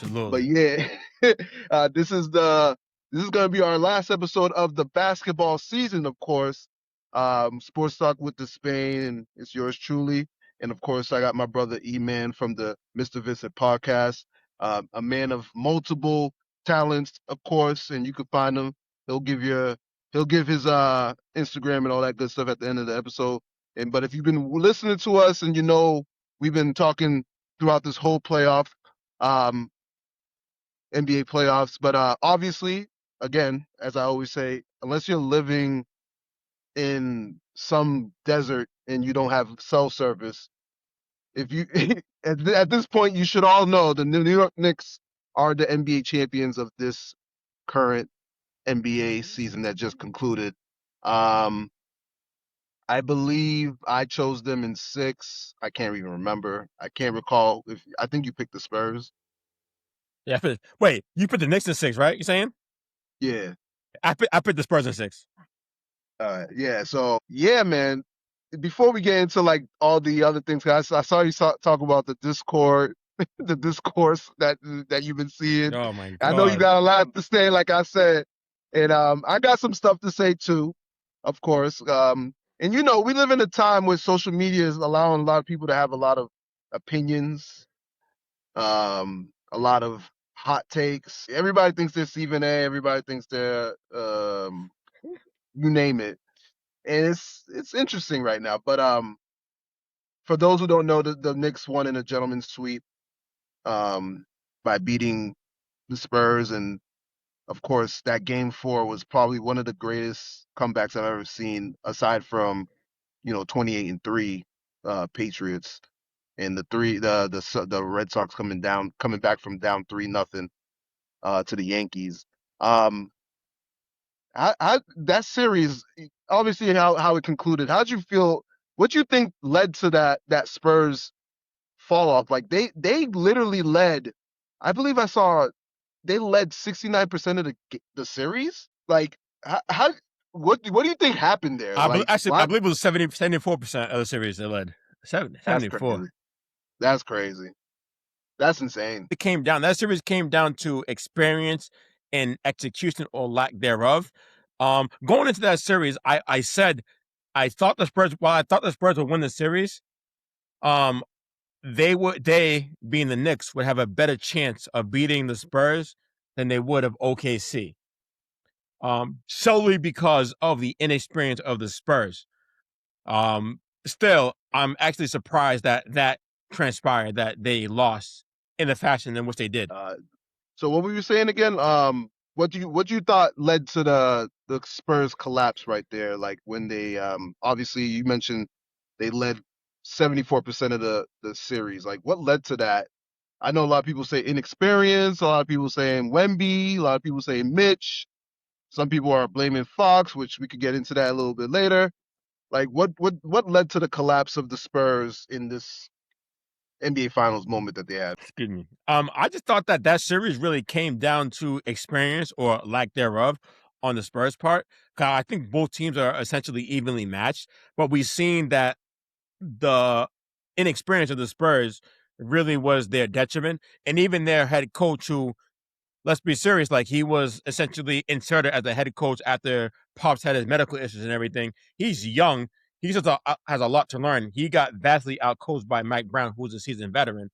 But Absolutely. yeah, this is going to be our last episode of the basketball season, of course. Sports Talk with DesPain, and it's yours truly. And of course, I got my brother Eman from the Mr. Vincent Podcast, a man of multiple talents, of course, and you can find him. He'll give his Instagram and all that good stuff at the end of the episode. But if you've been listening to us and we've been talking throughout this whole playoff, um, NBA playoffs, but obviously, again, as I always say, unless you're living in some desert and you don't have cell service, if you at this point you should all know the New York Knicks are the NBA champions of this current NBA season that just concluded. Um, I believe I chose them in 6. I can't even remember. I can't recall if I think you picked the Spurs. Yeah. Wait, you put the Knicks in 6, right? You saying? Yeah. I put the Spurs in 6. Yeah. So yeah, man. Before we get into like all the other things, guys, I saw you talk about the Discord, the discourse that you've been seeing. Oh my I know you God. got a lot to say, like I said, and I got some stuff to say too, of course. And we live in a time where social media is allowing a lot of people to have a lot of opinions, a lot of hot takes. Everybody thinks they're Stephen A. Everybody thinks they're you name it, and it's interesting right now. But for those who don't know, the Knicks won in a gentleman's sweep by beating the Spurs, and of course that game 4 was probably one of the greatest comebacks I've ever seen, aside from 28-3 Patriots and the Red Sox coming back from down 3-0 to the Yankees. Um, that series, obviously how it concluded. How'd you feel? What you think led to that Spurs fall off? Like they literally led. I believe I saw they led 69% of the series. Like how what do you think happened there? Like I what? believe it was 74% of the series they led. That's 74. crazy. That's crazy. That's insane. That series came down to experience and execution or lack thereof. Going into that series, I said I thought the Spurs. While I thought the Spurs would win the series, um, they being the Knicks would have a better chance of beating the Spurs than they would of OKC. Solely because of the inexperience of the Spurs. Still, I'm actually surprised that transpired, that they lost in the fashion in which they did. So what were you saying again? What you thought led to the Spurs collapse right there? Like when they obviously you mentioned they led 74% of the series. Like what led to that? I know a lot of people say inexperience, a lot of people saying Wemby, a lot of people saying Mitch. Some people are blaming Fox, which we could get into that a little bit later. Like what led to the collapse of the Spurs in this NBA Finals moment that they had? Excuse me. I just thought that series really came down to experience or lack thereof on the Spurs part. 'Cause I think both teams are essentially evenly matched, but we've seen that the inexperience of the Spurs really was their detriment, and even their head coach, who, let's be serious, like he was essentially inserted as a head coach after Pops had his medical issues and everything. He's young. He just has a lot to learn. He got vastly outcoached by Mike Brown, who's a seasoned veteran.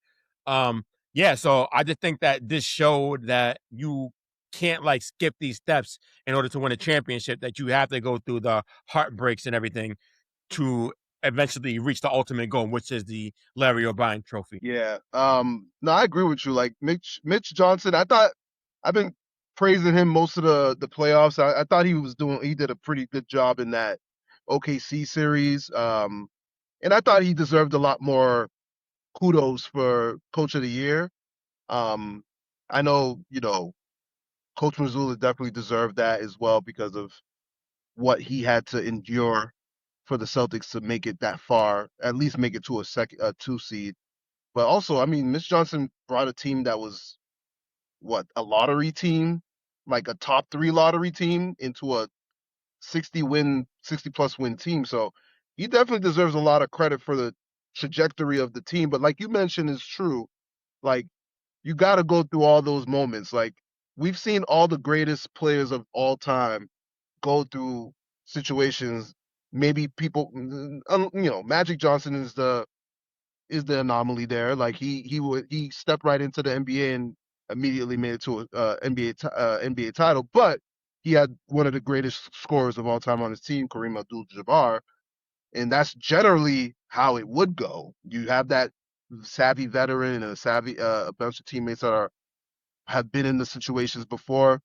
Um, yeah, so I just think that this showed that you can't like skip these steps in order to win a championship, that you have to go through the heartbreaks and everything to eventually reach the ultimate goal, which is the Larry O'Brien trophy. Yeah. No, I agree with you. Like Mitch Johnson, I thought I've been praising him most of the playoffs. I thought he did a pretty good job in that OKC series. And I thought he deserved a lot more kudos for Coach of the Year. Um, I know, Coach Mazzulla definitely deserved that as well because of what he had to endure for the Celtics to make it that far, at least make it to a 2 seed. But also, I mean, Mitch Johnson brought a team that was a lottery team, like a top 3 lottery team into a 60 plus win team. So he definitely deserves a lot of credit for the trajectory of the team. But like you mentioned, is true. Like you got to go through all those moments. Like we've seen all the greatest players of all time go through situations. Maybe people, Magic Johnson is the anomaly there. Like he stepped right into the NBA and immediately made it to a NBA title, but he had one of the greatest scorers of all time on his team, Kareem Abdul-Jabbar, and that's generally how it would go. You have that savvy veteran and a bunch of teammates that have been in the situations before.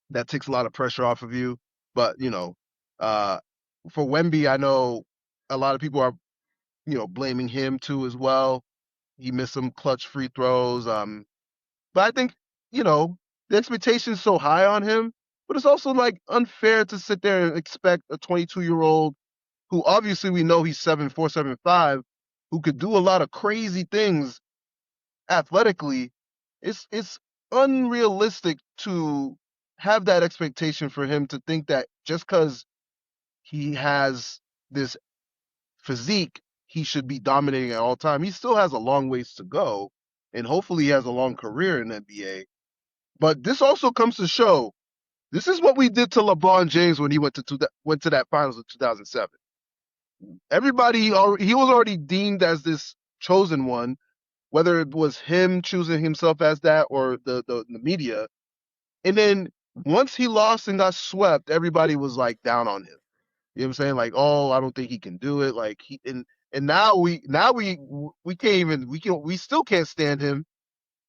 That takes a lot of pressure off of you. But uh, for Wemby, I know a lot of people are blaming him too as well. He missed some clutch free throws. But I think you know the expectation's so high on him. But it's also like unfair to sit there and expect a 22-year-old who obviously we know he's 7'4", 7'5", who could do a lot of crazy things athletically. It's unrealistic to have that expectation for him to think that just because he has this physique, he should be dominating at all time. He still has a long ways to go, and hopefully he has a long career in NBA. But this also comes to show this is what we did to LeBron James when he went to that finals in 2007. He was already deemed as this chosen one, whether it was him choosing himself as that or the media. And then once he lost and got swept, everybody was like down on him. You know what I'm saying? Like, oh, I don't think he can do it. Like and now we can't even we still can't stand him.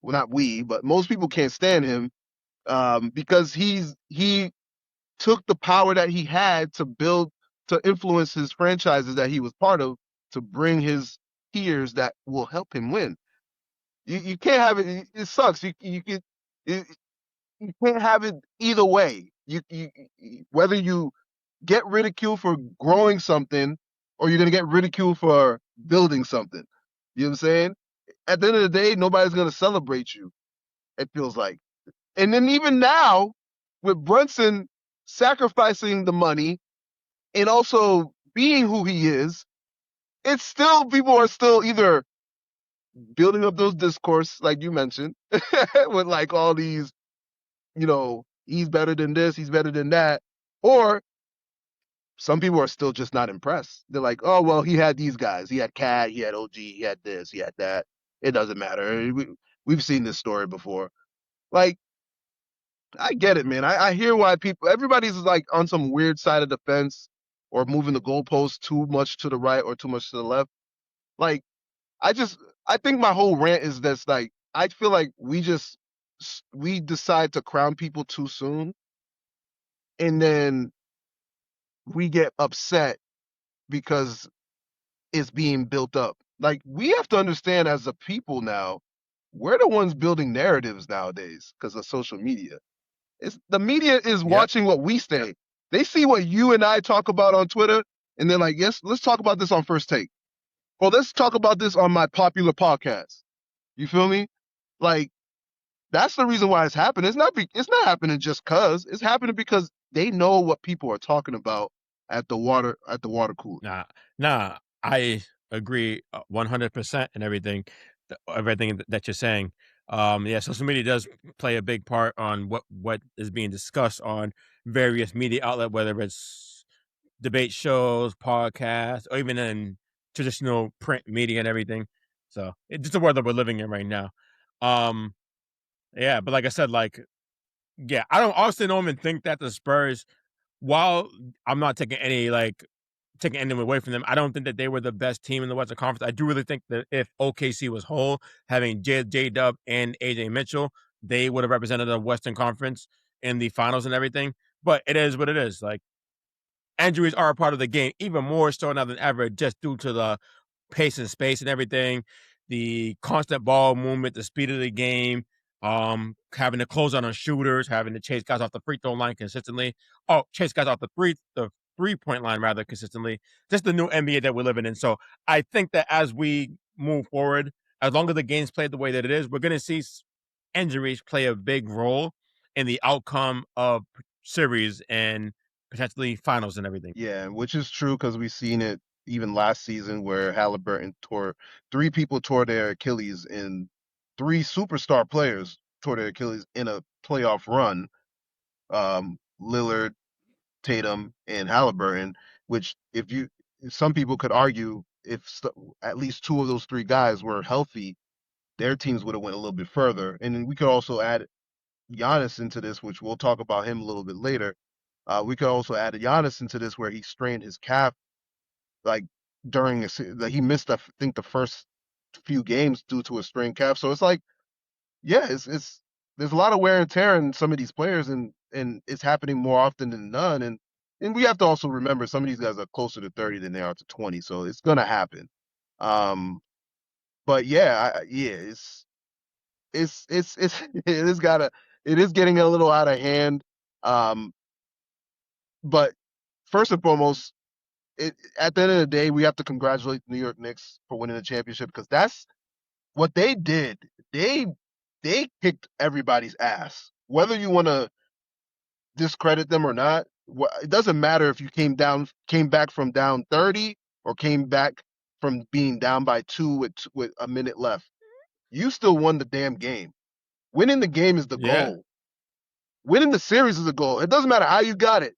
Well, not we, but most people can't stand him because he took the power that he had to influence his franchises that he was part of to bring his peers that will help him win. You can't have it. It sucks. You you can't have it either way. Whether you get ridiculed for growing something or you're gonna get ridiculed for building something. You know what I'm saying? At the end of the day, nobody's gonna celebrate you. It feels like. And then even now, with Brunson sacrificing the money and also being who he is, it's still people are still either building up those discourse like you mentioned with like all these, he's better than this, he's better than that, or some people are still just not impressed. They're like, oh well, he had these guys, he had Cat, he had OG, he had this, he had that. It doesn't matter. We've seen this story before. Like I get it, man. I hear why everybody's like on some weird side of the fence or moving the goalpost too much to the right or too much to the left. Like, I just, I think my whole rant is this, like, I feel like we decide to crown people too soon and then we get upset because it's being built up. Like, we have to understand as a people now, we're the ones building narratives nowadays because of social media. The media is Yep. watching what we say. They see what you and I talk about on Twitter, and they're like, "Yes, let's talk about this on First Take." Or let's talk about this on my popular podcast. You feel me? Like that's the reason why it's happening. It's not happening just cause. It's happening because they know what people are talking about at the water cooler. Nah, I agree 100% and everything that you're saying. Yeah, social media does play a big part on what is being discussed on various media outlet, whether it's debate shows, podcasts, or even in traditional print media and everything. So it's just the world that we're living in right now. Um, yeah, but like I said, yeah, I don't honestly don't even think that the Spurs, while I'm not taking anything away from them, I don't think that they were the best team in the Western Conference. I do really think that if OKC was whole, having J Dub and AJ Mitchell, they would have represented the Western Conference in the finals and everything. But it is what it is. Like injuries are a part of the game, even more so now than ever, just due to the pace and space and everything, the constant ball movement, the speed of the game, having to close out on shooters, having to chase guys off the free throw line consistently. Oh, chase guys off the 3-point line rather consistently. Just the new NBA that we're living in. So I think that as we move forward, as long as the game's played the way that it is, we're going to see injuries play a big role in the outcome of series and potentially finals and everything. Yeah, which is true because we've seen it even last season where Halliburton three people tore their Achilles in three superstar players tore their Achilles in a playoff run. Lillard, Tatum, and Halliburton. Which, some people could argue if at least two of those three guys were healthy, their teams would have went a little bit further. And then we could also add Giannis into this, which we'll talk about him a little bit later. We could also add Giannis into this, where he strained his calf like during he missed I think the first few games due to a strained calf. So it's like, yeah, it's there's a lot of wear and tear in some of these players, and it's happening more often than none. And we have to also remember some of these guys are closer to 30 than they are to 20, so it's gonna happen. But yeah, yeah, it's it is getting a little out of hand. Um, but first and foremost, at the end of the day, we have to congratulate the New York Knicks for winning the championship, because that's what they did. They they kicked everybody's ass. Whether you want to discredit them or not, it doesn't matter if you came back from down 30 or came back from being down by two with a minute left. You still won the damn game. Winning the game is the Yeah. goal. Winning the series is the goal. It doesn't matter how you got it.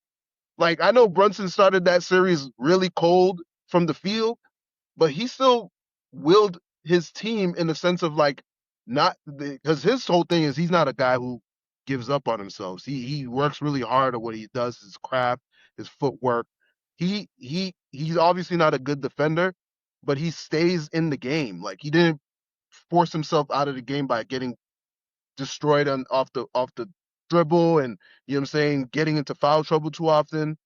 Like, I know Brunson started that series really cold from the field, but he still willed his team in the sense of like, not because his whole thing is he's not a guy who gives up on himself. He works really hard at what he does, his craft, his footwork. He's obviously not a good defender, but he stays in the game. Like, he didn't force himself out of the game by getting destroyed off the dribble, and you know what I'm saying, getting into foul trouble too often.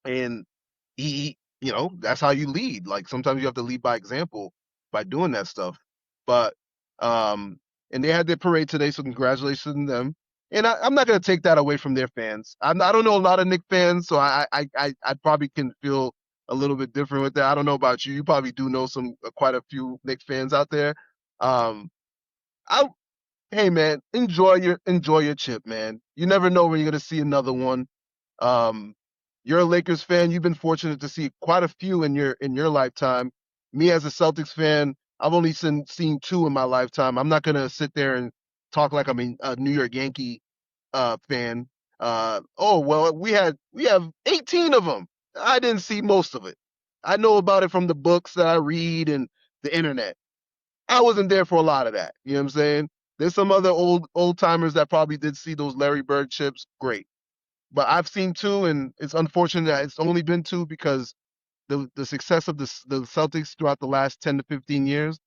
And that's how you lead. Like, sometimes you have to lead by example by doing that stuff. But um and they had their parade today, so congratulations to them. And I'm not gonna take that away from their fans. I don't know a lot of Knicks fans, so I probably can feel a little bit different with that. I don't know about you. You probably do know some quite a few Knicks fans out there. Um I Hey man, enjoy your chip, man. You never know when you're gonna see another one. Um, you're a Lakers fan. You've been fortunate to see quite a few in your lifetime. Me, as a Celtics fan, I've only seen two in my lifetime. I'm not gonna sit there and talk like I'm a New York Yankee fan. Oh well, we have 18 of them. I didn't see most of it. I know about it from the books that I read and the internet. I wasn't there for a lot of that. You know what I'm saying? There's some other old timers that probably did see those Larry Bird chips. Great. But I've seen two, and it's unfortunate that it's only been two, because the success of the Celtics throughout the last 10 to 15 years,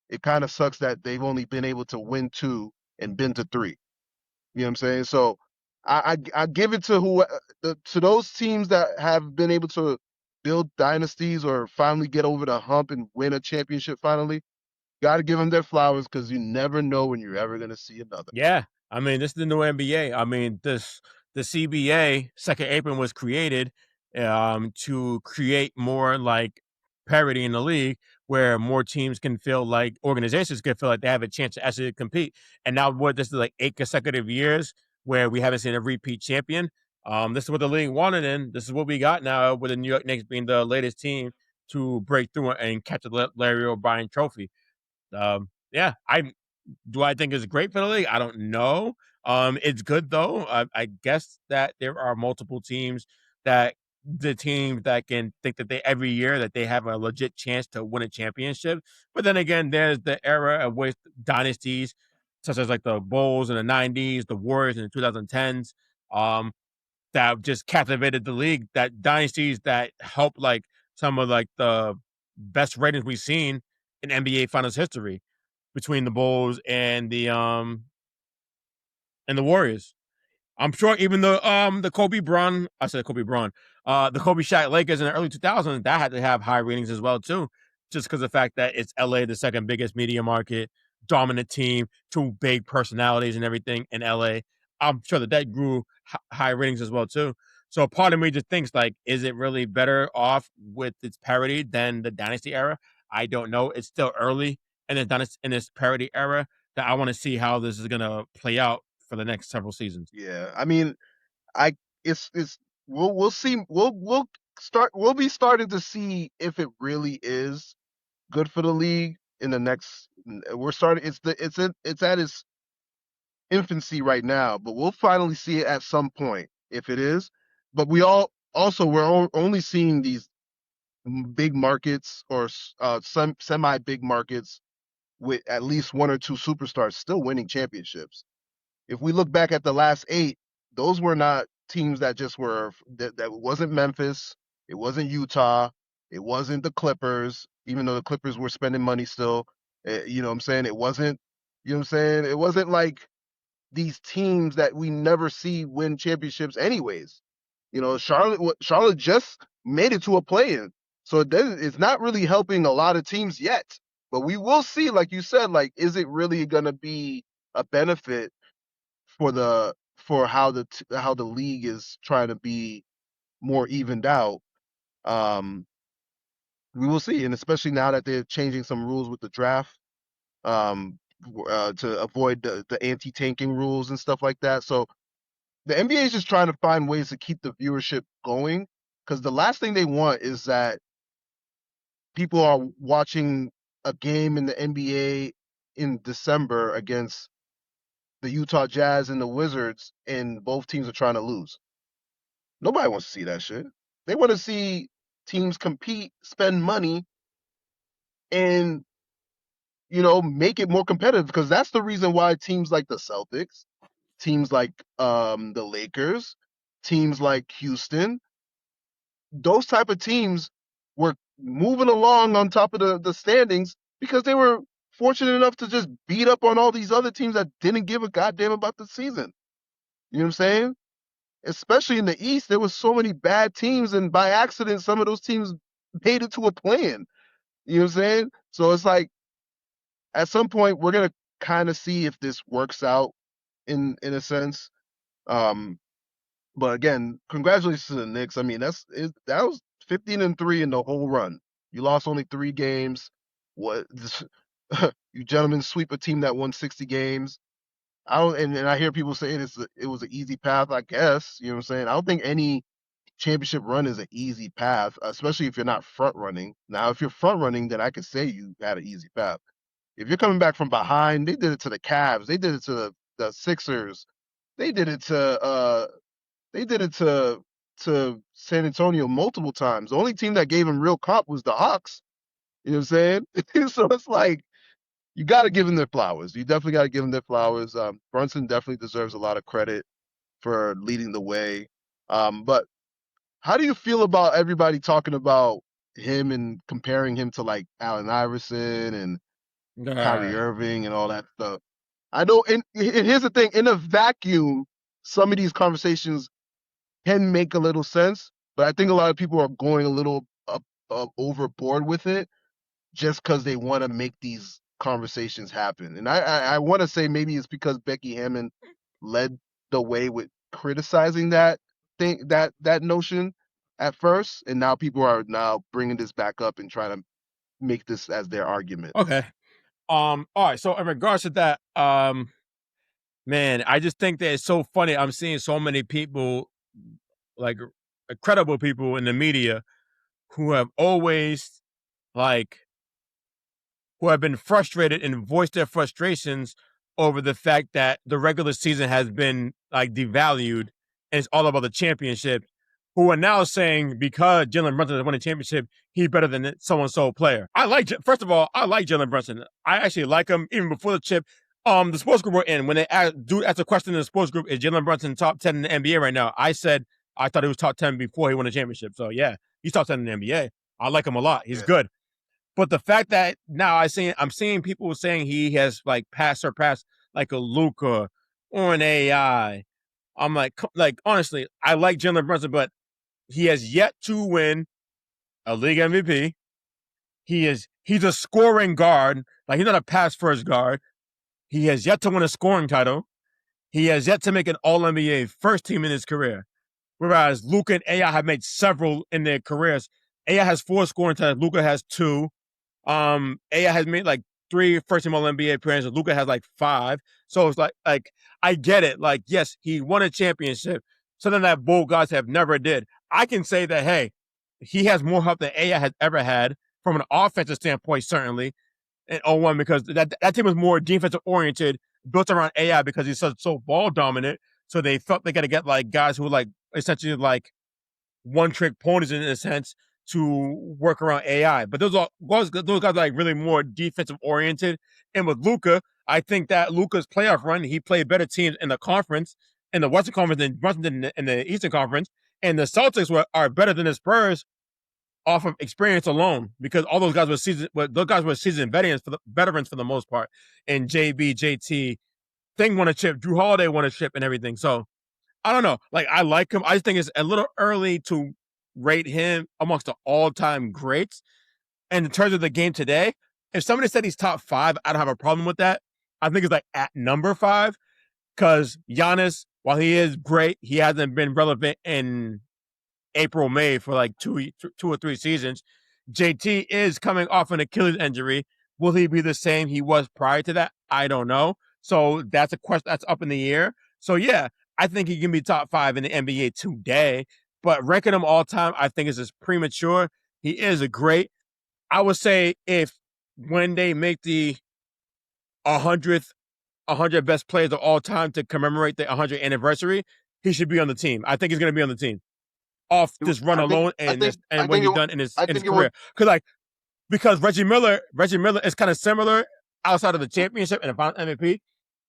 it kind of sucks that they've only been able to win two and been to three. You know what I'm saying? So I give it to to those teams that have been able to build dynasties or finally get over the hump and win a championship finally. Got to give them their flowers, because you never know when you're ever going to see another. Yeah, I mean, this is the new NBA. I mean, the CBA second apron was created to create more like parity in the league, where more teams can feel like organizations can feel like they have a chance to actually compete. And now, what this is like 8 consecutive years where we haven't seen a repeat champion. This is what the league wanted, and this is what we got now, with the New York Knicks being the latest team to break through and catch the Larry O'Brien Trophy. Yeah, do I think it's great for the league? I don't know. It's good though. I guess that there are multiple teams that the teams that can think that they every year that they have a legit chance to win a championship. But then again, there's the era of with dynasties such as like the Bulls in the '90s, the Warriors in the 2010s, that just captivated the league. That dynasties that helped like some of like the best ratings we've seen in NBA Finals history between the Bulls and the Warriors. I'm sure even the Kobe Bron, I said Kobe Bron, the Kobe Shaq Lakers in the early 2000s, that had to have high ratings as well too, just because of the fact that it's LA, the second biggest media market, dominant team, two big personalities and everything in LA. I'm sure that grew high ratings as well too. So part of me just thinks like, is it really better off with its parody than the Dynasty era? I don't know. It's still early in this parody era that I want to see how this is gonna play out for the next several seasons. Yeah, I mean, I it's we'll see. We'll be starting to see if it really is good for the league. in the next. We're starting. It's at its infancy right now, but we'll finally see it at some point if it is. But we're only seeing these big markets or some semi big markets with at least one or two superstars still winning championships. If we look back at the last 8, those were not teams that just were that wasn't Memphis, it wasn't Utah, it wasn't the Clippers, even though the Clippers were spending money still. You know what I'm saying? It wasn't, you know what I'm saying? It wasn't like these teams that we never see win championships anyways. You know, Charlotte just made it to a play-in. So it's not really helping a lot of teams yet. But we will see, like you said, like, is it really gonna be a benefit for how the league is trying to be more evened out? Um, we will see, and especially now that they're changing some rules with the draft, to avoid the anti-tanking rules and stuff like that. So the NBA is just trying to find ways to keep the viewership going, because the last thing they want is that people are watching a game in the NBA in December against the Utah Jazz and the Wizards, and both teams are trying to lose. Nobody wants to see that shit. They want to see teams compete, spend money, and make it more competitive, because that's the reason why teams like the Celtics, teams like the Lakers, teams like Houston, those type of teams were moving along on top of the standings because they were fortunate enough to just beat up on all these other teams that didn't give a goddamn about the season. You know what I'm saying? Especially in the East, there was so many bad teams, and by accident, some of those teams made it to a play-in. You know what I'm saying? So it's like, at some point, we're gonna kind of see if this works out in a sense. Um, But again, congratulations to the Knicks. I mean, that was 15-3 in the whole run. You lost only 3 games. What you gentlemen sweep a team that won 60 games. I don't, and I hear people saying it was an easy path. I guess, you know what I'm saying. I don't think any championship run is an easy path, especially if you're not front running. Now, if you're front running, then I could say you had an easy path. If you're coming back from behind, they did it to the Cavs. They did it to the Sixers. They did it to to San Antonio multiple times. The only team that gave him real comp was the Hawks. You know what I'm saying? So it's like, you got to give them their flowers. You definitely got to give them their flowers. Brunson definitely deserves a lot of credit for leading the way. But how do you feel about everybody talking about him and comparing him to like Allen Iverson and Kyrie Nah. Irving and all that stuff? I know, and here's the thing: in a vacuum, some of these conversations can make a little sense, but I think a lot of people are going a little overboard with it just because they want to make these conversations happen. And I want to say maybe it's because Becky Hammond led the way with criticizing that notion at first, and now people are now bringing this back up and trying to make this as their argument. Okay. All right. So in regards to that, man, I just think that it's so funny. I'm seeing so many people, like credible people in the media, who have always like who have been frustrated and voiced their frustrations over the fact that the regular season has been like devalued and it's all about the championship, who are now saying because Jalen Brunson has won a championship, he's better than so-and-so player. First of all, I like Jalen Brunson. I actually like him even before the chip. The sports group we're in, when they ask a question in the sports group, is Jalen Brunson top 10 in the NBA right now? I said I thought he was top 10 before he won a championship. So yeah, he's top 10 in the NBA. I like him a lot. He's good. But the fact that now I'm seeing people saying he has like surpassed like a Luka or an AI. I'm like honestly, I like Jalen Brunson, but he has yet to win a league MVP. He's a scoring guard. Like, he's not a pass first guard. He has yet to win a scoring title. He has yet to make an All NBA first team in his career. Whereas Luka and AI have made several in their careers. AI has 4 scoring titles. Luka has 2. AI has made like 3 first team All NBA appearances. Luka has like 5. So it's like I get it. Like, yes, he won a championship, something that both guys have never did. I can say that, hey, he has more help than AI has ever had from an offensive standpoint, certainly. in 01 because that team was more defensive oriented, built around AI because he's so ball dominant. So they felt they got to get like guys who were like essentially like one trick ponies in a sense to work around AI. But those guys are like really more defensive oriented. And with Luka, I think that Luka's playoff run, he played better teams in the conference, in the Western Conference than Brunson did in the Eastern Conference. And the Celtics are better than the Spurs off of experience alone because all those guys were seasoned veterans for the most part. And JB, JT, Thing won a chip, Drew Holiday won a chip, and everything. So I don't know. Like I like him. I just think it's a little early to rate him amongst the all-time greats. And in terms of the game today, if somebody said he's top 5, I don't have a problem with that. I think it's like at number 5 because Giannis, while he is great, he hasn't been relevant in April, May for like two or three seasons. JT is coming off an Achilles injury. Will he be the same he was prior to that? I don't know. So that's a question that's up in the air. So yeah, I think he can be top 5 in the NBA today. But ranking him all time, I think is just premature. He is a great. I would say if when they make the 100th 100 best players of all time to commemorate the 100th anniversary, he should be on the team. I think he's going to be on the team off this run alone and what he's done in his career. Because Reggie Miller is kind of similar outside of the championship and the final MVP.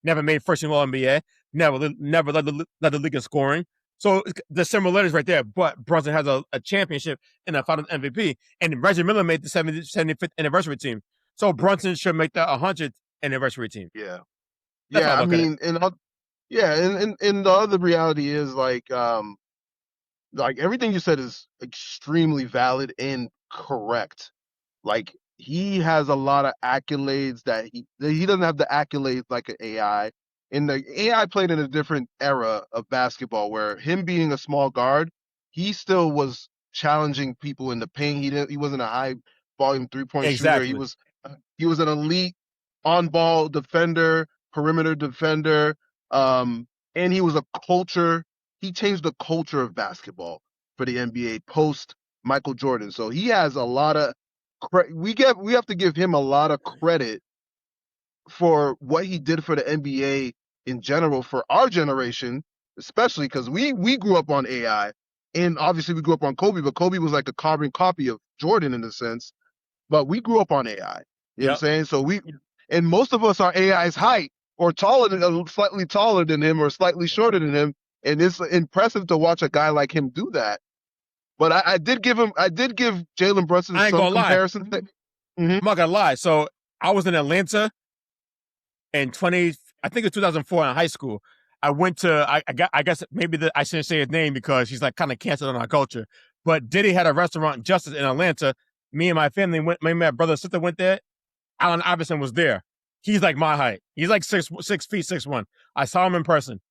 Never made first team All NBA. Never led the league in scoring. So the similarities right there. But Brunson has a championship and a final MVP, and Reggie Miller made the 75th anniversary team. So Brunson should make the 100th anniversary team. Yeah, I mean, and the other reality is like everything you said is extremely valid and correct. Like he has a lot of accolades that he doesn't have the accolades like an AI. And the AI played in a different era of basketball where him being a small guard, he still was challenging people in the paint. He wasn't a high volume 3-point shooter. He was an elite on ball defender, perimeter defender, and he was a culture. He changed the culture of basketball for the NBA post Michael Jordan. So he has a lot of we have to give him a lot of credit for what he did for the NBA in general for our generation, especially because we grew up on AI, and obviously we grew up on Kobe, but Kobe was like a carbon copy of Jordan in a sense, but we grew up on AI. You know what I'm saying? So and most of us are AI's height or slightly taller than him or slightly shorter than him, and it's impressive to watch a guy like him do that. But I did give Jalen Brunson some comparison. I'm not gonna lie. So I was in Atlanta in I think it's 2004 in high school. I went to I guess maybe I shouldn't say his name because he's like kind of canceled on our culture. But Diddy had a restaurant Justice in Atlanta. Me and my family went. My brother and sister went there. Allen Iverson was there. He's like my height. He's like 6 feet 6'1". I saw him in person.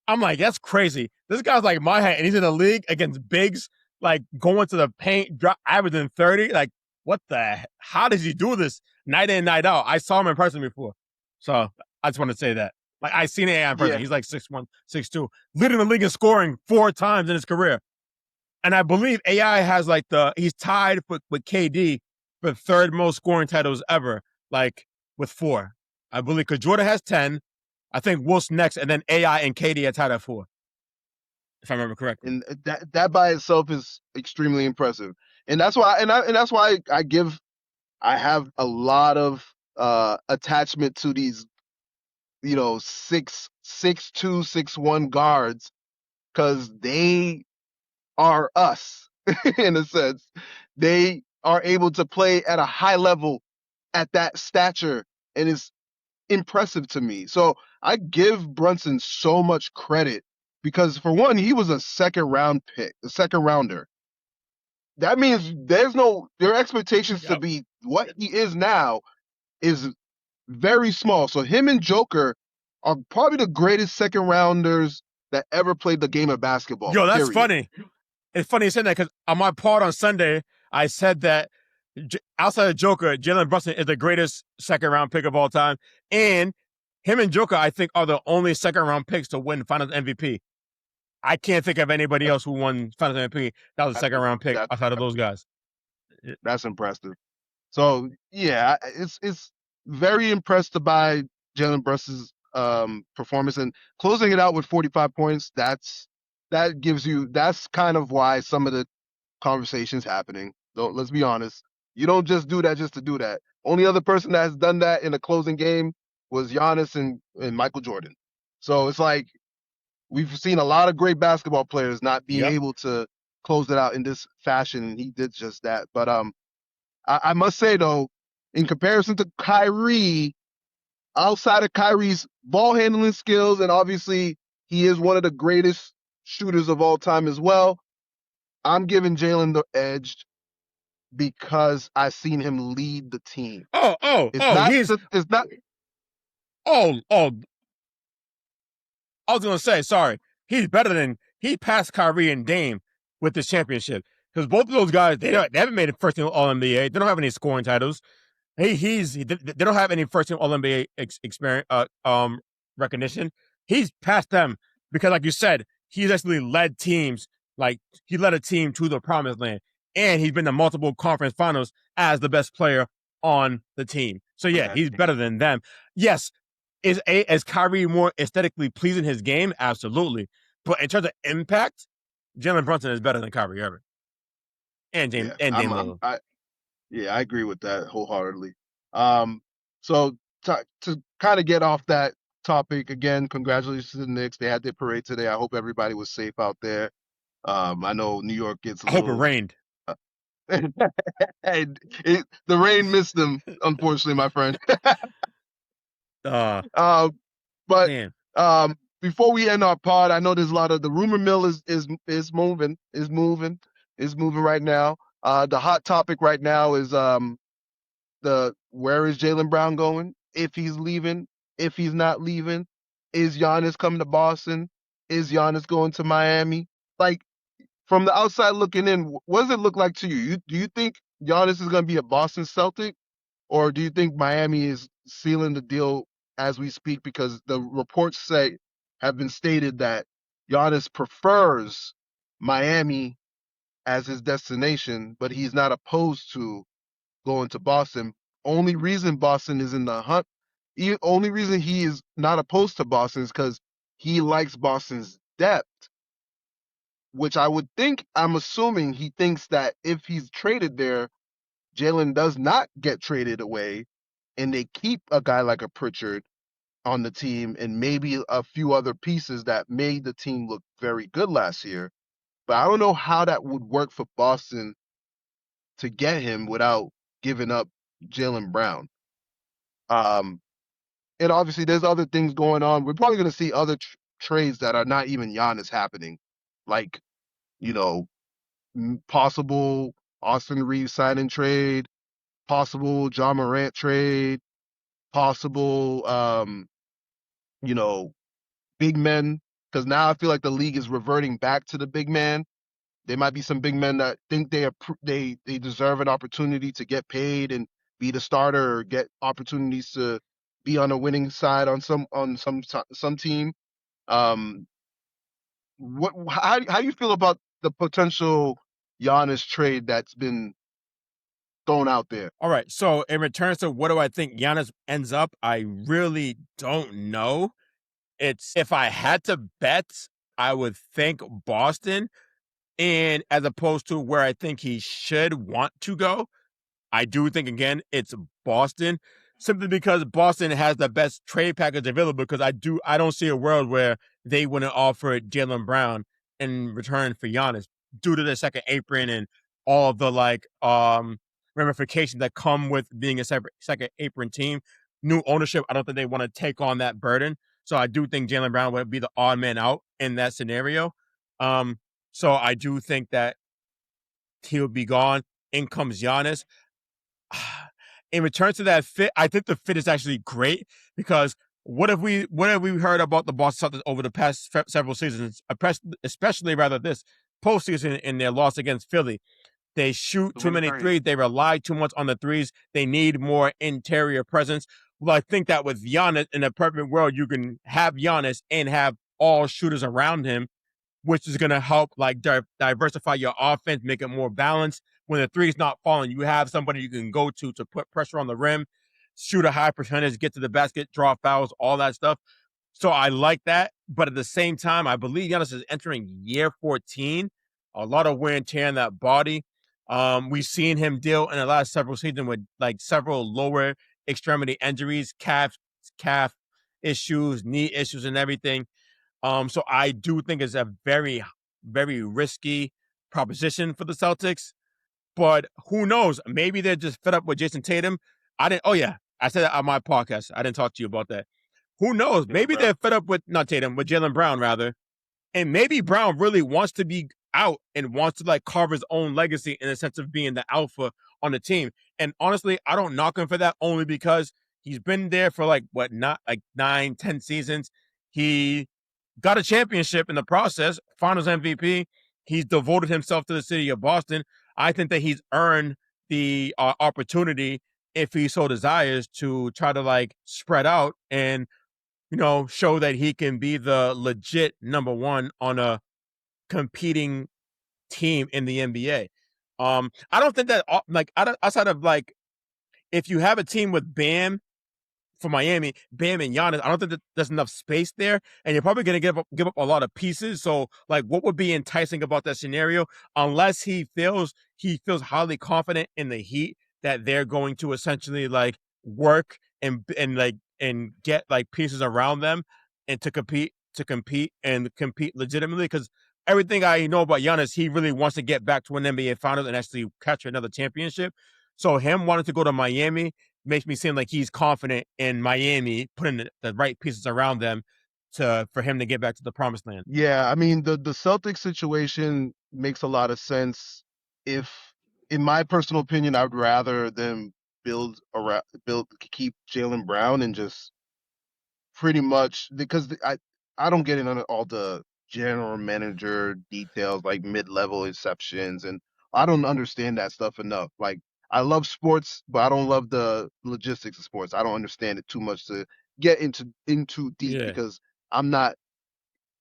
I'm like, that's crazy. This guy's like my height, and he's in the league against bigs, like going to the paint, averaging 30. Like, what the? How does he do this night in, night out? I saw him in person before, so I just want to say that. Like, I seen AI in person. Yeah. He's like 6'1", 6'2", leading the league in scoring 4 times in his career. And I believe AI has like he's tied with KD for 3rd most scoring titles ever, like with 4. I believe because Jordan has 10. I think Wolf's next, and then AI and KD are tied at 4, if I remember correctly. And that by itself is extremely impressive. And that's why, that's why I have a lot of attachment to these, 6'2", 6'1" guards, because they are us in a sense. They are able to play at a high level at that stature, and it's impressive to me. So I give Brunson so much credit because, for one, he was a second rounder. That means their expectations to be what he is now is very small. So him and Joker are probably the greatest second rounders that ever played the game of basketball. Yo, that's funny. It's funny you said that because on my pod on Sunday, I said that outside of Joker, Jalen Brunson is the greatest second-round pick of all time. And him and Joker, I think, are the only second-round picks to win Finals MVP. I can't think of anybody else who won Finals MVP that was a second-round pick outside of those guys. That's impressive. So, yeah, it's very impressed by Jalen Brunson's performance and closing it out with 45 points. That's kind of why some of the conversations happening. Though, let's be honest. You don't just do that just to do that. Only other person that has done that in a closing game was Giannis and Michael Jordan. So it's like we've seen a lot of great basketball players not being Yep. able to close it out in this fashion, and he did just that. But I must say though, in comparison to Kyrie, outside of Kyrie's ball handling skills, and obviously he is one of the greatest shooters of all time as well, I'm giving Jalen the edge because I've seen him lead the team. It's not. It's not. Oh, I was gonna say, sorry, he passed Kyrie and Dame with this championship because both of those guys they haven't made it first team All NBA. They don't have any scoring titles. They don't have any first team All NBA experience recognition. He's passed them because, like you said, he's actually led teams. Like he led a team to the promised land, and he's been to multiple conference finals as the best player on the team. So yeah, he's better than them. Yes, is Kyrie more aesthetically pleasing his game? Absolutely. But in terms of impact, Jalen Brunson is better than Kyrie Irving. And Dame Lillard. I agree with that wholeheartedly. So to kind of get off that topic again, congratulations to the Knicks. They had their parade today. I hope everybody was safe out there. I know New York gets a I hope it rained. The rain missed them, unfortunately, my friend. But Man. before we end our pod, I know there's a lot of the rumor mill is moving right now. The hot topic right now is where is Jaylen Brown going? If he's leaving, if he's not leaving, is Giannis coming to Boston? Is Giannis going to Miami? Like from the outside looking in, what does it look like to you? Do you think Giannis is going to be a Boston Celtic, or do you think Miami is sealing the deal as we speak? Because the reports have been stated that Giannis prefers Miami as his destination, but he's not opposed to going to Boston. Only reason Boston is in the hunt, only reason he is not opposed to Boston is because he likes Boston's depth, which I'm assuming he thinks that if he's traded there, Jalen does not get traded away, and they keep a guy like a Pritchard on the team and maybe a few other pieces that made the team look very good last year. But I don't know how that would work for Boston to get him without giving up Jaylen Brown. And obviously there's other things going on. We're probably going to see other trades that are not even Giannis happening, like, possible Austin Reeves signing trade, possible John Morant trade, possible, big men. Because now I feel like the league is reverting back to the big man. There might be some big men that think they deserve an opportunity to get paid and be the starter or get opportunities to be on a winning side on some team. How do you feel about the potential Giannis trade that's been thrown out there? All right. So in return to what do I think Giannis ends up, I really don't know. If I had to bet, I would think Boston. And as opposed to where I think he should want to go, I do think, again, it's Boston, simply because Boston has the best trade package available, because I don't see a world where they wouldn't offer Jaylen Brown in return for Giannis due to the second apron and all of the ramifications that come with being a second apron team. New ownership, I don't think they want to take on that burden. So I do think Jaylen Brown would be the odd man out in that scenario. So I do think that he'll be gone. In comes Giannis. In return to that fit, I think the fit is actually great, because what have we heard about the Boston Celtics over the past several seasons, especially this postseason in their loss against Philly? They shoot too many threes. They rely too much on the threes. They need more interior presence. Well, I think that with Giannis, in a perfect world, you can have Giannis and have all shooters around him, which is going to help diversify your offense, make it more balanced. When the three's not falling, you have somebody you can go to put pressure on the rim. shoot a high percentage, get to the basket, draw fouls, all that stuff. So I like that. But at the same time, I believe Giannis is entering year 14. A lot of wear and tear in that body. We've seen him deal in the last several seasons with like several lower extremity injuries, calf issues, knee issues, and everything. So I do think it's a very, very risky proposition for the Celtics. But who knows? Maybe they're just fed up with Jason Tatum. I didn't. Oh yeah, I said that on my podcast. I didn't talk to you about that. Who knows? Jaylen Maybe Brown. they're fed up with not Tatum, with Jalen Brown rather, and maybe Brown really wants to be out and wants to like carve his own legacy in the sense of being the alpha on the team. And honestly, I don't knock him for that only because he's been there for like what, not like 9, 10 seasons. He got a championship in the process, Finals MVP. He's devoted himself to the city of Boston. I think that he's earned the opportunity, if he so desires, to try to like spread out and show that he can be the legit number one on a competing team in the NBA. I don't think that like outside of like if you have a team with Bam for Miami, Bam and Giannis, I don't think that there's enough space there, and you're probably going to give up a lot of pieces. So, like, what would be enticing about that scenario? Unless he feels highly confident in the Heat that they're going to essentially like work and get like pieces around them and to compete legitimately. Because everything I know about Giannis, he really wants to get back to an NBA Finals and actually capture another championship. So him wanting to go to Miami makes me seem like he's confident in Miami putting the right pieces around them for him to get back to the promised land. Yeah, I mean the Celtics situation makes a lot of sense. If, in my personal opinion, I would rather them keep Jalen Brown and just pretty much because I don't get into all the general manager details like mid-level exceptions, and I don't understand that stuff enough. Like, I love sports, but I don't love the logistics of sports. I don't understand it too much to get into deep Yeah. because I'm not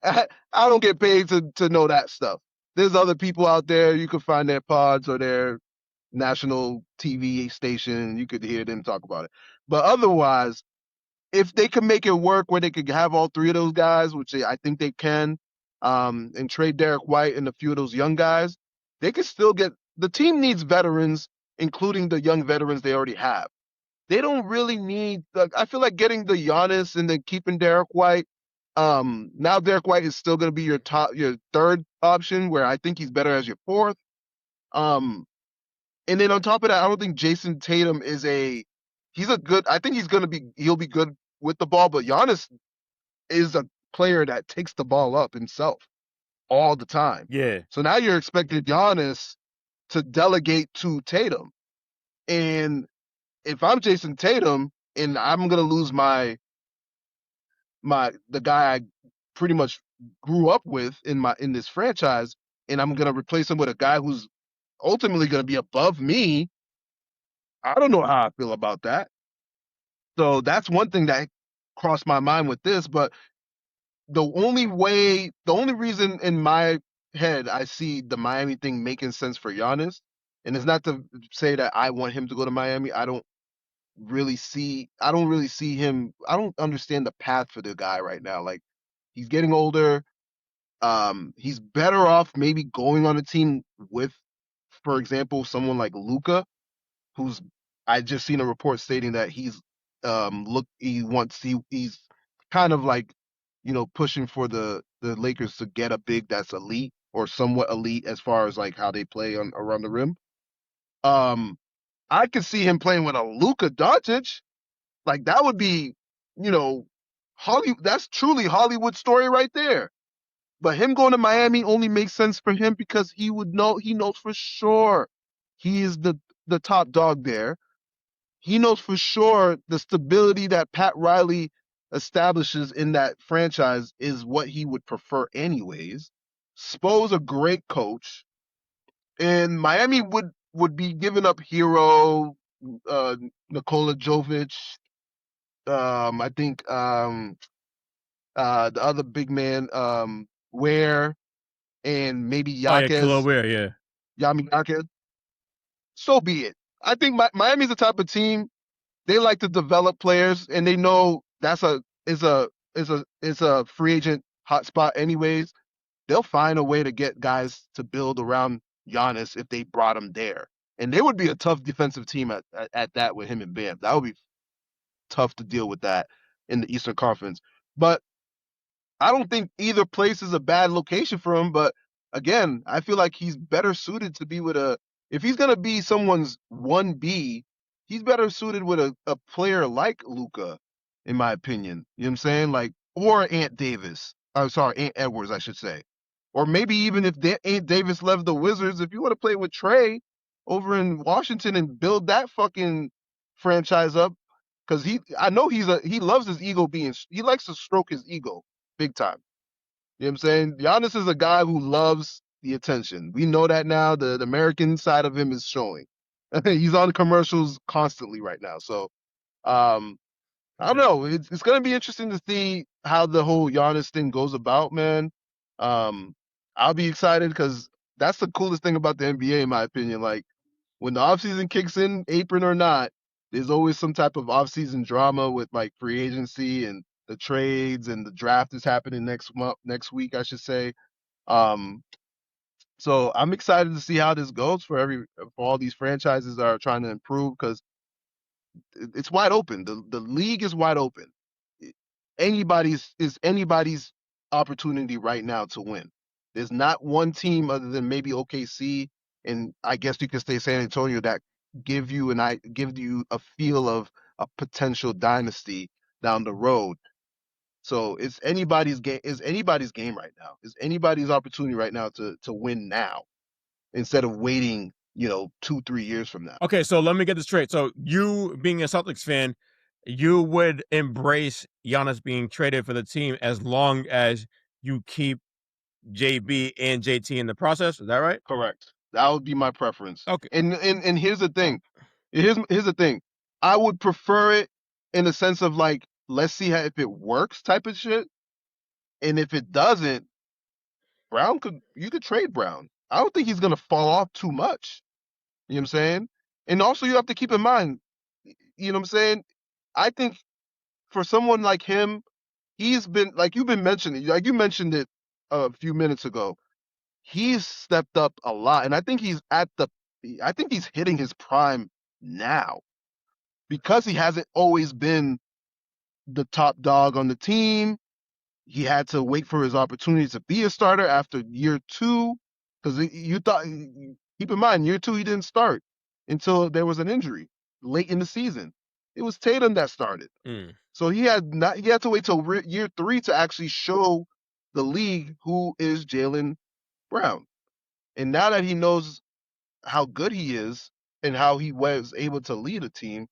I don't get paid to know that stuff. There's other people out there. You can find their pods or their national TV station. You could hear them talk about it. But otherwise, if they can make it work where they could have all three of those guys, which I think they can, and trade Derek White and a few of those young guys, they could still get. The team needs veterans, including the young veterans they already have. They don't really need. I feel like getting the Giannis and then keeping Derek White. Now Derek White is still going to be your third option, where I think he's better as your fourth. Um, and then on top of that, I don't think Jason Tatum he's a good. I think he'll be good with the ball, but Giannis is a player that takes the ball up himself all the time. Yeah. So now you're expecting Giannis to delegate to Tatum. And if I'm Jason Tatum and I'm gonna lose the guy I pretty much grew up with in this franchise, and I'm gonna replace him with a guy who's ultimately gonna be above me, I don't know how I feel about that. So that's one thing that crossed my mind with this, but the only reason in my head I see the Miami thing making sense for Giannis, and it's not to say that I want him to go to Miami. I don't really see him. I don't understand the path for the guy right now. Like, he's getting older. He's better off maybe going on a team with, for example, someone like Luka, who's I just seen a report stating that he's kind of like, pushing for the Lakers to get a big that's elite or somewhat elite as far as like how they play on around the rim. Um, I could see him playing with a Luka Doncic. Like, that would be, you know, that's truly Hollywood story right there. But him going to Miami only makes sense for him because he knows for sure he is the top dog there. He knows for sure the stability that Pat Riley establishes in that franchise is what he would prefer anyways. Spo's a great coach, and Miami would be giving up Hero, uh, Nikola Jovic, I think the other big man, Ware, and maybe Oh yeah, Kilo Yaquez, Weir, yeah. Yami Yaquez. So be it. I think Miami's the type of team. they like to develop players, and they know that's a free agent hotspot anyways. They'll find a way to get guys to build around Giannis if they brought him there. And they would be a tough defensive team at that with him and Bam. That would be tough to deal with that in the Eastern Conference. But I don't think either place is a bad location for him, but again, I feel like he's better suited to be with a if he's gonna be someone's 1B, he's better suited with a player like Luka, in my opinion. You know what I'm saying? Like or Ant Davis. I'm sorry, Ant Edwards, I should say. Or maybe even if Ant Davis left the Wizards, if you want to play with Trey over in Washington and build that fucking franchise up, because I know he loves his ego he likes to stroke his ego big time. You know what I'm saying? Giannis is a guy who loves the attention. We know that now. The American side of him is showing. He's on commercials constantly right now. So I don't know. It's gonna be interesting to see how the whole Giannis thing goes about, man. I'll be excited because that's the coolest thing about the NBA, in my opinion. Like when the offseason kicks in, apron or not, there's always some type of offseason drama with like free agency and the trades, and the draft is happening next week, I should say. Um, so I'm excited to see how this goes for all these franchises that are trying to improve because it's wide open. The league is wide open. Anybody's opportunity right now to win. There's not one team other than maybe OKC, and I guess you could say San Antonio, that give you a feel of a potential dynasty down the road. So it's anybody's game. Is anybody's game right now? Is anybody's opportunity right now to win now instead of waiting, 2-3 years from now? Okay, so let me get this straight. So you being a Celtics fan, you would embrace Giannis being traded for the team as long as you keep JB and JT in the process. Is that right? Correct. That would be my preference. Okay. And here's the thing. Here's the thing. I would prefer it in the sense of like, let's see if it works type of shit. And if it doesn't, you could trade Brown. I don't think he's gonna fall off too much. You know what I'm saying? And also you have to keep in mind, you know what I'm saying? I think for someone like him, he's been like you've been mentioning, like you mentioned it a few minutes ago. He's stepped up a lot, and I think he's hitting his prime now because he hasn't always been the top dog on the team. He had to wait for his opportunity to be a starter after year two, because you thought, keep in mind, year two he didn't start until there was an injury late in the season. It was Tatum that started, so he had to wait till year three to actually show the league who is Jalen Brown. And now that he knows how good he is and how he was able to lead a team,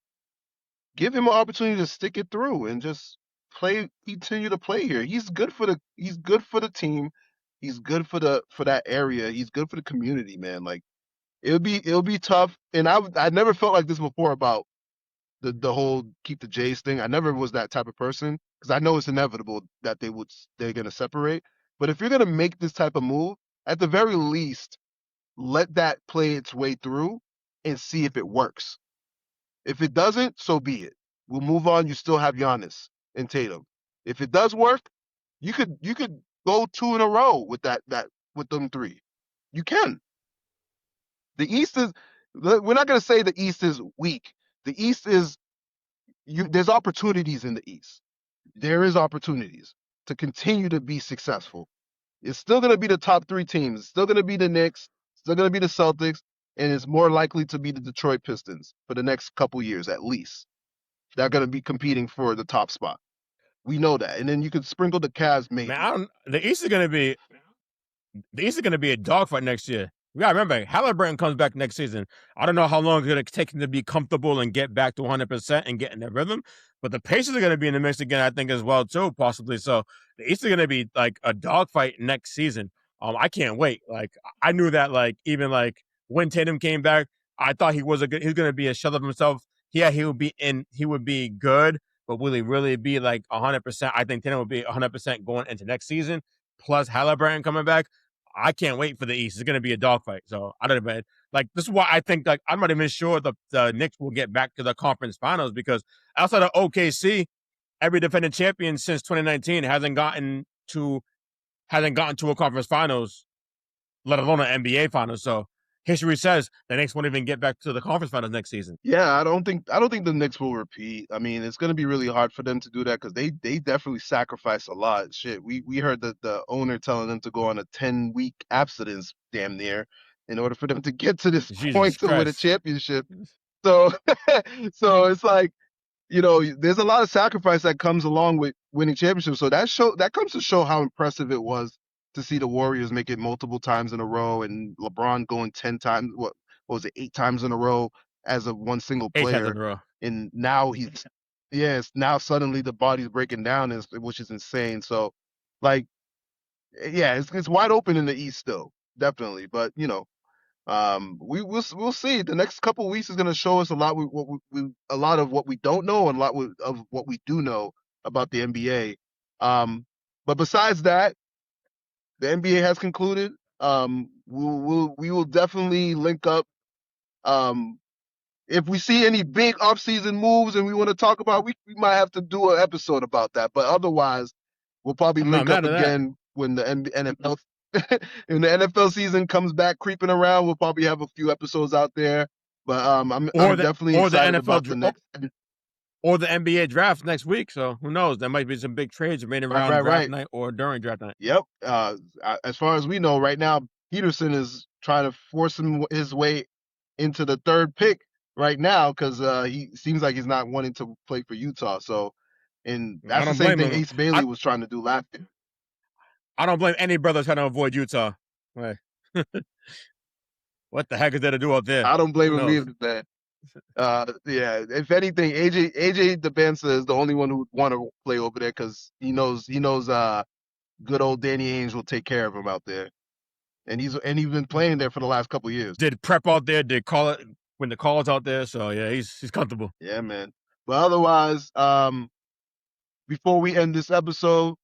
give him an opportunity to stick it through and just continue to play here. He's good for the team. He's good for that area. He's good for the community, man. Like it'll be tough. And I never felt like this before about the whole keep the Jays thing. I never was that type of person because I know it's inevitable that they're gonna separate. But if you're gonna make this type of move, at the very least, let that play its way through and see if it works. If it doesn't, so be it. We'll move on. You still have Giannis and Tatum. If it does work, you could go two in a row with with them three. You can. The East is we're not gonna say the East is weak. The East is there's opportunities in the East. There is opportunities to continue to be successful. It's still gonna be the top three teams. It's still gonna be the Knicks, still gonna be the Celtics, and it's more likely to be the Detroit Pistons for the next couple years at least. They're going to be competing for the top spot. We know that. And then you could sprinkle the Cavs maybe. Man, the East is going to be a dogfight next year. We got to remember, Halliburton comes back next season. I don't know how long it's going to take him to be comfortable and get back to 100% and get in the rhythm. But the Pacers are going to be in the mix again, I think, as well, too, possibly. So the East is going to be like a dogfight next season. I can't wait. Like, I knew that, like, even like when Tatum came back, I thought he was going to be a shell of himself. Yeah, he would be good, but will he really be like 100%? I think Tatum will be 100% going into next season, plus Halliburton coming back. I can't wait for the East. It's going to be a dogfight. So I don't know, like this is why I think like I'm not even sure the Knicks will get back to the conference finals, because outside of OKC, every defending champion since 2019 hasn't gotten to a conference finals, let alone an NBA finals. So history says the Knicks won't even get back to the conference finals next season. Yeah, I don't think the Knicks will repeat. I mean, it's gonna be really hard for them to do that because they definitely sacrifice a lot. Shit, we heard that the owner telling them to go on a 10-week abstinence, damn near, in order for them to get to this Jesus point to win a Christ. championship. So, so it's like, there's a lot of sacrifice that comes along with winning championships. So that comes to show how impressive it was to see the Warriors make it multiple times in a row, and LeBron going 10 times, what was it, 8 times in a row as a one single 8 times player. in a row. And now yes, now suddenly the body's breaking down, which is insane. So, like, yeah, it's wide open in the East still, definitely. But we'll see. The next couple of weeks is going to show us a lot. A lot of what we don't know, and a lot of what we do know about the NBA. But besides that, the NBA has concluded. We will definitely link up. If we see any big offseason moves and we want to talk about, we might have to do an episode about that. But otherwise, we'll probably I'm not link up mad at that. again when the NFL when the NFL season comes back creeping around. We'll probably have a few episodes out there. But I'm definitely excited about the next. Or the NBA draft next week. So who knows? There might be some big trades made around draft night or during draft night. Yep. As far as we know, right now, Peterson is trying to force his way into the third pick right now because he seems like he's not wanting to play for Utah. So, and that's the same thing Ace Bailey was trying to do last year. I don't blame any brother trying to avoid Utah. Right. What the heck is there to do out there? I don't blame him either, man. Yeah. If anything, AJ DeBansa is the only one who would want to play over there because he knows good old Danny Ainge will take care of him out there, and he's been playing there for the last couple of years. Did prep out there? Did call it when the call's out there? So yeah, he's comfortable. Yeah, man. But otherwise, before we end this episode,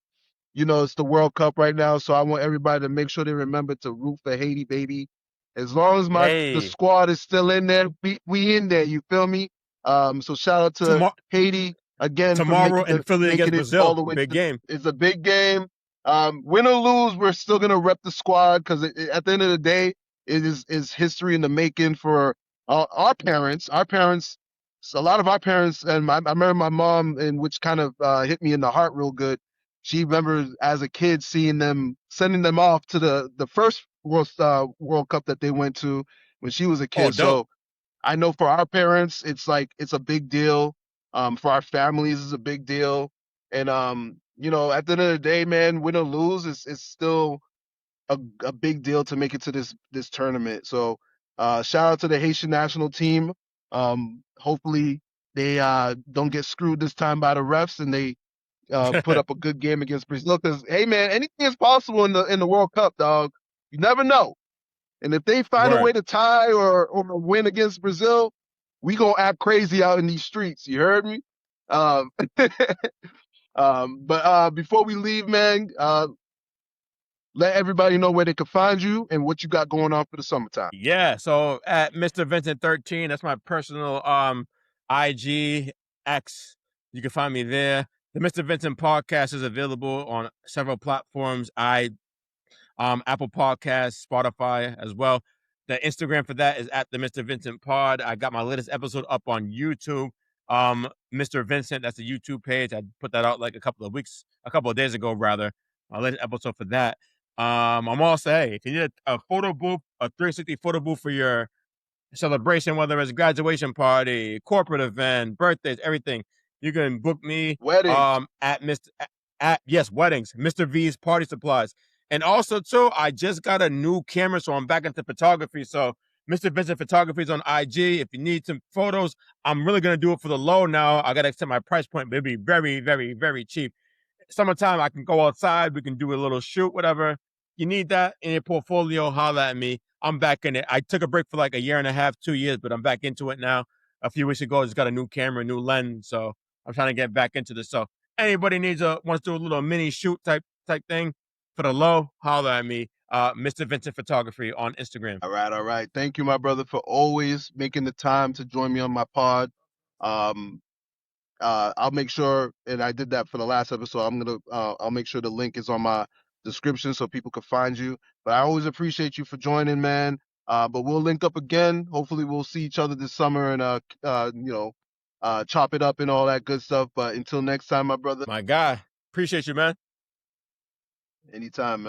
it's the World Cup right now, so I want everybody to make sure they remember to root for Haiti, baby. As long as the squad is still in there, we in there. You feel me? So shout out to Haiti again tomorrow in Philly against Brazil. All the way big game. It's a big game. Win or lose, we're still gonna rep the squad because at the end of the day, it is history in the making for our parents. Our parents, a lot of our parents, and I remember my mom, and which kind of hit me in the heart real good. She remembers as a kid seeing them sending them off to the first World Cup that they went to when she was a kid. So I know for our parents, it's a big deal. For our families, it's a big deal. And at the end of the day, man, win or lose, it's still a big deal to make it to this tournament. So shout out to the Haitian national team. Hopefully they don't get screwed this time by the refs and they put up a good game against Brazil. Because hey, man, anything is possible in the World Cup, dog. You never know. And if they find a way to tie or win against Brazil, we gonna act crazy out in these streets. You heard me? But before we leave, man, let everybody know where they can find you and what you got going on for the summertime. Yeah, so at Mr. Vincent 13, that's my personal IG X. You can find me there. The Mr. Vincent Podcast is available on several platforms. Apple Podcasts, Spotify as well. The Instagram for that is at the Mr. Vincent Pod. I got my latest episode up on YouTube. Mr. Vincent, that's the YouTube page. I put that out like a couple of days ago, rather. My latest episode for that. I'm also, hey, if you need a photo booth, a 360 photo booth for your celebration, whether it's a graduation party, corporate event, birthdays, everything, you can book me. Weddings. Yes, weddings. Mr. V's Party Supplies. And also, too, I just got a new camera, so I'm back into photography. So Mr. Vincent Photography is on IG. If you need some photos, I'm really going to do it for the low now. I got to extend my price point, but it'll be very, very, very cheap. Summertime, I can go outside. We can do a little shoot, whatever. You need that in your portfolio, holla at me. I'm back in it. I took a break for like a year and a half, 2 years, but I'm back into it now. A few weeks ago, I just got a new camera, new lens. So I'm trying to get back into this. So anybody wants to do a little mini shoot type thing for the low, holla at me. Mr. Vincent Photography on Instagram. All right. Thank you, my brother, for always making the time to join me on my pod. I'll make sure, and I did that for the last episode. I'll make sure the link is on my description so people can find you. But I always appreciate you for joining, man. But we'll link up again. Hopefully, we'll see each other this summer and chop it up and all that good stuff. But until next time, my brother. My guy, appreciate you, man. Anytime, man.